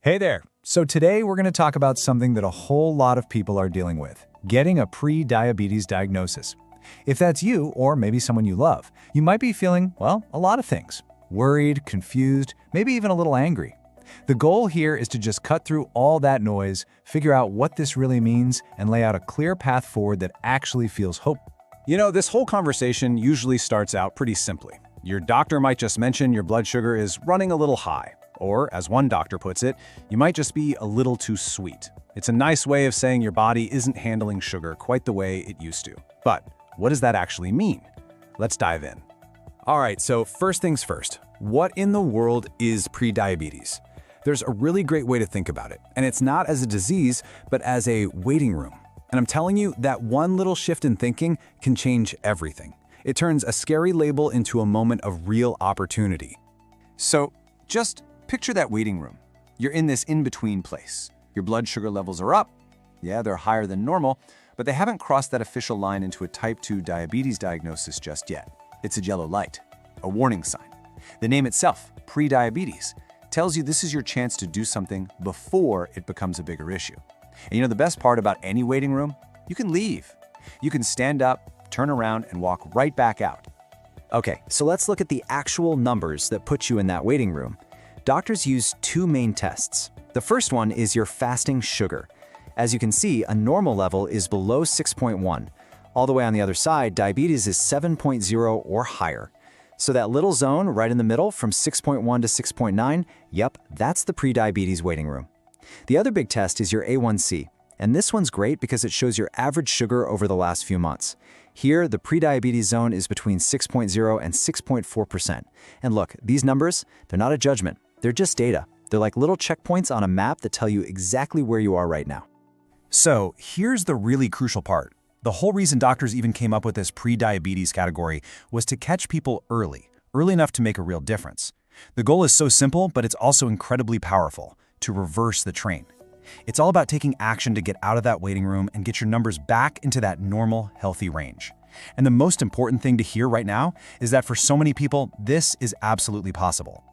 Hey there! So today we're going to talk about something that a whole lot of people are dealing with, getting a pre-diabetes diagnosis. If that's you, or maybe someone you love, you might be feeling, well, a lot of things. Worried, confused, maybe even a little angry. The goal here is to just cut through all that noise, figure out what this really means, and lay out a clear path forward that actually feels hopeful. You know, this whole conversation usually starts out pretty simply. Your doctor might just mention your blood sugar is running a little high. Or, as one doctor puts it, you might just be a little too sweet. It's a nice way of saying your body isn't handling sugar quite the way it used to. But what does that actually mean? Let's dive in. All right, so first things first. What in the world is prediabetes? There's a really great way to think about it, and it's not as a disease, but as a waiting room. And I'm telling you that one little shift in thinking can change everything. It turns a scary label into a moment of real opportunity. So just picture that waiting room. You're in this in-between place. Your blood sugar levels are up. Yeah, they're higher than normal, but they haven't crossed that official line into a type 2 diabetes diagnosis just yet. It's a yellow light, a warning sign. The name itself, prediabetes, tells you this is your chance to do something before it becomes a bigger issue. And you know the best part about any waiting room? You can leave. You can stand up, turn around, and walk right back out. Okay, so let's look at the actual numbers that put you in that waiting room. Doctors use two main tests. The first one is your fasting sugar. As you can see, a normal level is below 6.1. All the way on the other side, diabetes is 7.0 or higher. So that little zone right in the middle from 6.1 to 6.9, yep, that's the prediabetes waiting room. The other big test is your A1C, and this one's great because it shows your average sugar over the last few months. Here, the prediabetes zone is between 6.0 and 6.4%. And look, these numbers, they're not a judgment. They're just data. They're like little checkpoints on a map that tell you exactly where you are right now. So here's the really crucial part. The whole reason doctors even came up with this pre-diabetes category was to catch people early enough to make a real difference. The goal is so simple, but it's also incredibly powerful, to reverse the train. It's all about taking action to get out of that waiting room and get your numbers back into that normal, healthy range. And the most important thing to hear right now is that for so many people, this is absolutely possible.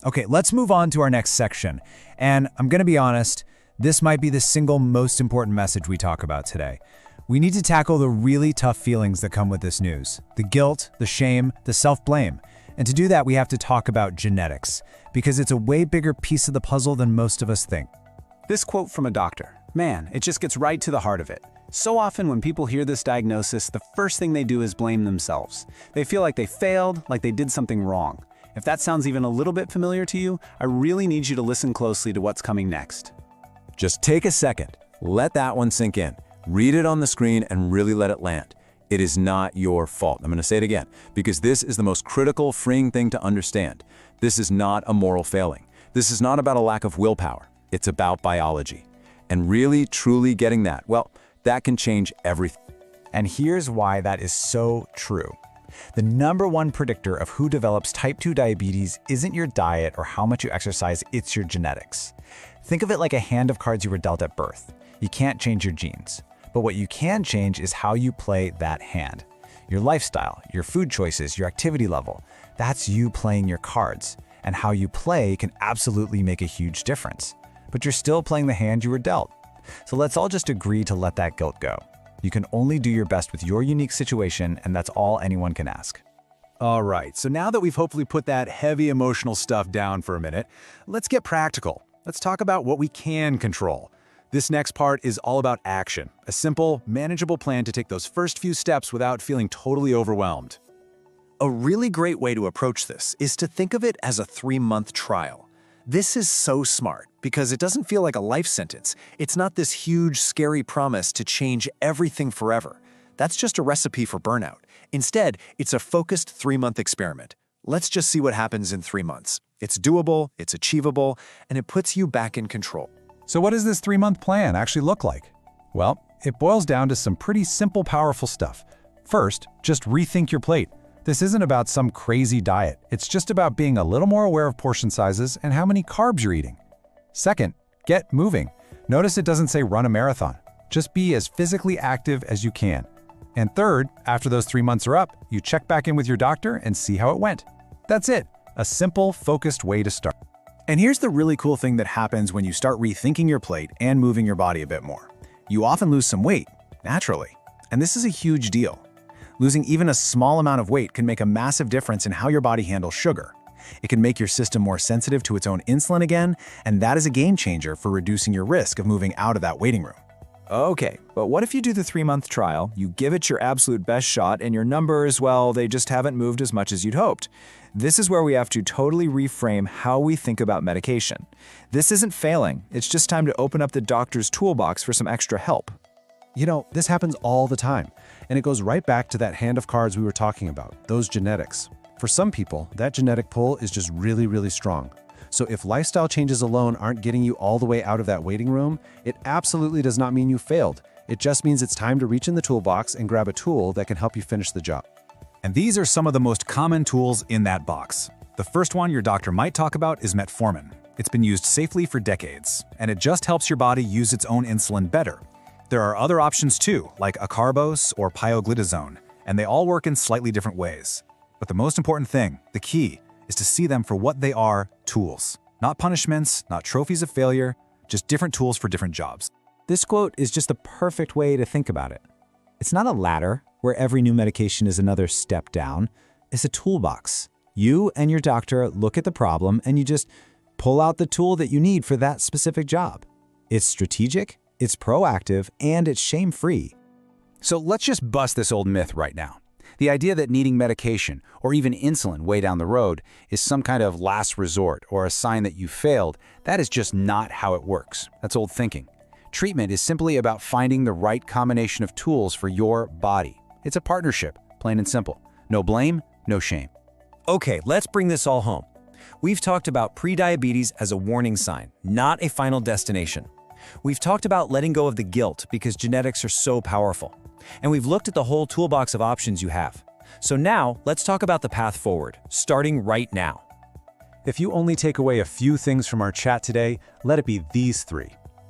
Okay, let's move on to our next section. And I'm going to be honest, this might be the single most important message we talk about today. We need to tackle the really tough feelings that come with this news. The guilt, the shame, the self-blame. And to do that, we have to talk about genetics, because it's a way bigger piece of the puzzle than most of us think. This quote from a doctor, man, it just gets right to the heart of it. So often when people hear this diagnosis, the first thing they do is blame themselves. They feel like they failed, like they did something wrong. If that sounds even a little bit familiar to you, I really need you to listen closely to what's coming next. Just take a second, let that one sink in, read it on the screen, and really let it land. It is not your fault. I'm going to say it again, because this is the most critical, freeing thing to understand. This is not a moral failing. This is not about a lack of willpower. It's about biology. And really, truly getting that, well, that can change everything. And here's why that is so true. The number one predictor of who develops type 2 diabetes isn't your diet or how much you exercise, it's your genetics. Think of it like a hand of cards you were dealt at birth. You can't change your genes. But what you can change is how you play that hand. Your lifestyle, your food choices, your activity level. That's you playing your cards. And how you play can absolutely make a huge difference. But you're still playing the hand you were dealt. So let's all just agree to let that guilt go. You can only do your best with your unique situation, and that's all anyone can ask. All right, so now that we've hopefully put that heavy emotional stuff down for a minute, let's get practical. Let's talk about what we can control. This next part is all about action, a simple, manageable plan to take those first few steps without feeling totally overwhelmed. A really great way to approach this is to think of it as a 3-month trial. This is so smart because it doesn't feel like a life sentence. It's not this huge, scary promise to change everything forever. That's just a recipe for burnout. Instead, it's a focused 3-month experiment. Let's just see what happens in 3 months. It's doable, it's achievable, and it puts you back in control. So what does this 3-month plan actually look like? Well, it boils down to some pretty simple, powerful stuff. First, just rethink your plate. This isn't about some crazy diet. It's just about being a little more aware of portion sizes and how many carbs you're eating. Second, get moving. Notice it doesn't say run a marathon. Just be as physically active as you can. And third, after those 3 months are up, you check back in with your doctor and see how it went. That's it. A simple, focused way to start. And here's the really cool thing that happens when you start rethinking your plate and moving your body a bit more. You often lose some weight, naturally. And this is a huge deal. Losing even a small amount of weight can make a massive difference in how your body handles sugar. It can make your system more sensitive to its own insulin again, and that is a game changer for reducing your risk of moving out of that waiting room. Okay, but what if you do the 3-month trial, you give it your absolute best shot, and your numbers, well, they just haven't moved as much as you'd hoped? This is where we have to totally reframe how we think about medication. This isn't failing, it's just time to open up the doctor's toolbox for some extra help. You know, this happens all the time, and it goes right back to that hand of cards we were talking about, those genetics. For some people, that genetic pull is just really, really strong. So if lifestyle changes alone aren't getting you all the way out of that waiting room, it absolutely does not mean you failed. It just means it's time to reach in the toolbox and grab a tool that can help you finish the job. And these are some of the most common tools in that box. The first one your doctor might talk about is metformin. It's been used safely for decades, and it just helps your body use its own insulin better. There are other options too, like acarbose or pioglitazone, and they all work in slightly different ways. But the most important thing, the key, is to see them for what they are, tools. Not punishments, not trophies of failure, just different tools for different jobs. This quote is just the perfect way to think about it. It's not a ladder where every new medication is another step down. It's a toolbox. You and your doctor look at the problem and you just pull out the tool that you need for that specific job. It's strategic, it's proactive, and it's shame-free. So let's just bust this old myth right now. The idea that needing medication or even insulin way down the road is some kind of last resort or a sign that you failed, that is just not how it works. That's old thinking. Treatment is simply about finding the right combination of tools for your body. It's a partnership, plain and simple. No blame, no shame. Okay, let's bring this all home. We've talked about prediabetes as a warning sign, not a final destination. We've talked about letting go of the guilt because genetics are so powerful. And we've looked at the whole toolbox of options you have. So now, let's talk about the path forward, starting right now. If you only take away a few things from our chat today, let it be these 3.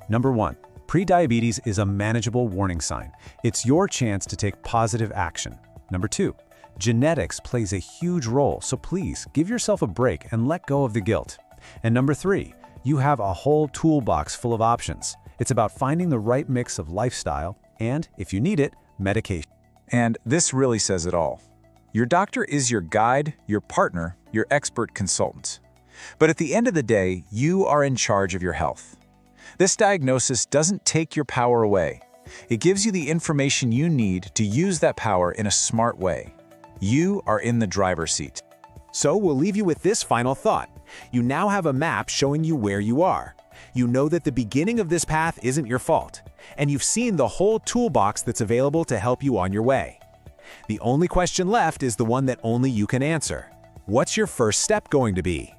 Number 1, prediabetes is a manageable warning sign. It's your chance to take positive action. Number 2, genetics plays a huge role, so please give yourself a break and let go of the guilt. And number 3, you have a whole toolbox full of options. It's about finding the right mix of lifestyle and, if you need it, medication. And this really says it all. Your doctor is your guide, your partner, your expert consultant. But at the end of the day, you are in charge of your health. This diagnosis doesn't take your power away. It gives you the information you need to use that power in a smart way. You are in the driver's seat. So we'll leave you with this final thought. You now have a map showing you where you are. You know that the beginning of this path isn't your fault, and you've seen the whole toolbox that's available to help you on your way. The only question left is the one that only you can answer. What's your first step going to be?